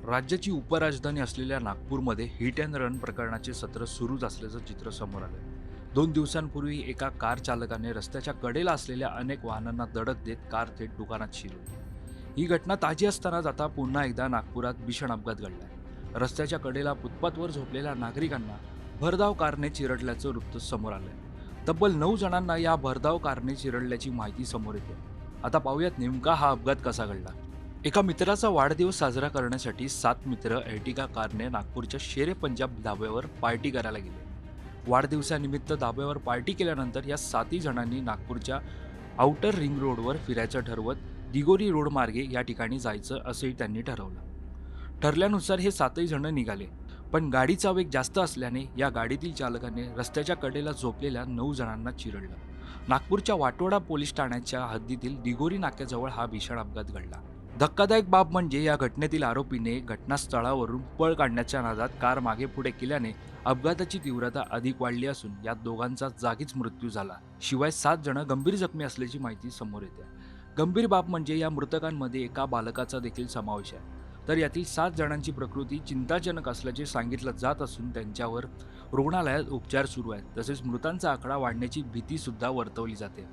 राज्याची उपराजधानी असलेल्या नागपूरमध्ये हिट अँड रन प्रकरणाचे सत्र सुरूच असल्याचं चित्र समोर आलं. 2 दिवसांपूर्वी एका कार चालकाने रस्त्याच्या कडेला असलेल्या अनेक वाहनांना धडक देत कार थेट दुकानात शिरवली. ही घटना ताजी असतानाच आता पुन्हा एकदा नागपुरात भीषण अपघात घडलाय. रस्त्याच्या कडेला फुटपाथवर झोपलेल्या नागरिकांना भरधाव कारने चिरडल्याचं वृत्त समोर आलंय. तब्बल 9 जणांना या भरधाव कारने चिरडल्याची माहिती समोर येते. आता पाहूयात नेमका हा अपघात कसा घडला. एका मित्राचा वाढदिवस साजरा करण्यासाठी 7 मित्र एर्टिगा कारने नागपूरच्या शेरे पंजाब धाब्यावर पार्टी करायला गेले. वाढदिवसानिमित्त धाब्यावर पार्टी केल्यानंतर या 7ही जणांनी नागपूरच्या आउटर रिंग रोडवर फिरायचं ठरवत दिगोरी रोड मार्गे या ठिकाणी जायचं असंही त्यांनी ठरवलं. ठरल्यानुसार हे 7ही जण निघाले, पण गाडीचा वेग जास्त असल्याने या गाडीतील चालकाने रस्त्याच्या कडेला झोपलेल्या 9 जणांना चिरडलं. नागपूरच्या वाटोडा पोलीस ठाण्याच्या हद्दीतील दिगोरी नाक्याजवळ हा भीषण अपघात घडला. धक्कादायक बाब म्हणजे या घटनेतील आरोपीने घटनास्थळावरून पळ काढण्याच्या नादात कार मागे पुढे केल्याने अपघाताची तीव्रता अधिक वाढली असून यात दोघांचा जागीच मृत्यू झाला. शिवाय 7 जण गंभीर जखमी असल्याची माहिती समोर येते. गंभीर बाब म्हणजे या मृतकांमध्ये एका बालकाचा देखील समावेश आहे. तर यातील 7 जणांची प्रकृती चिंताजनक असल्याचे सांगितलं जात असून त्यांच्यावर रुग्णालयात उपचार सुरू आहेत. तसेच मृतांचा आकडा वाढण्याची भीती सुद्धा वर्तवली जाते.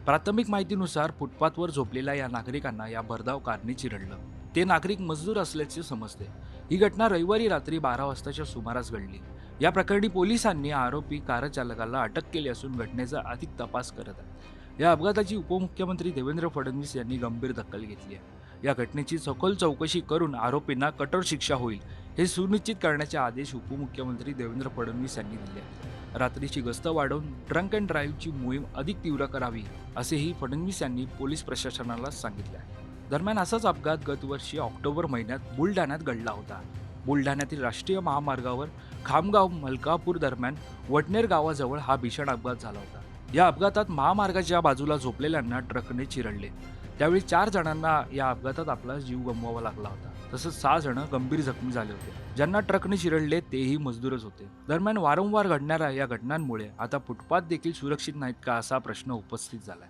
प्राथमिक माहितीनुसार फुटपाथवर झोपलेल्या या नागरिकांना या भरधाव कारने चिरडलं. ते नागरिक मजदूर असल्याचे समजते. ही घटना रविवारी रात्री 12 वाजताच्या सुमारास घडली. या प्रकरणी पोलिसांनी आरोपी कार चालकाला अटक केली असून घटनेचा अधिक तपास करत आहेत. या अपघाताची उपमुख्यमंत्री देवेंद्र फडणवीस यांनी गंभीर दखल घेतली आहे. या घटनेची सखोल चौकशी करून आरोपींना कठोर शिक्षा होईल हे सुनिश्चित करण्याचे आदेश उपमुख्यमंत्री देवेंद्र फडणवीस यांनी दिले आहेत. रात्रीची गस्त वाढवून ड्रंक अँड ड्राईव्हची मोहीम अधिक तीव्र करावी असेही फडणवीस यांनी पोलीस प्रशासनाला सांगितले आहे. दरम्यान असाच अपघात गतवर्षी ऑक्टोबर महिन्यात बुलढाण्यात घडला होता. बुलढाण्यातील राष्ट्रीय महामार्गावर खामगाव मलकापूर दरम्यान वडनेर गावाजवळ हा भीषण अपघात झाला होता. या अपघातात महामार्गाच्या बाजूला झोपलेल्यांना ट्रकने चिरडले. त्यावेळी 4 जणांना या अपघातात आपला जीव गमवावा लागला होता. तसंच 6 जण गंभीर जखमी झाले होते. ज्यांना ट्रकने चिरडले तेही मजदूरच होते. दरम्यान वारंवार घडणाऱ्या या घटनांमुळे आता फुटपाथ देखील सुरक्षित नाहीत का असा प्रश्न उपस्थित झालाय.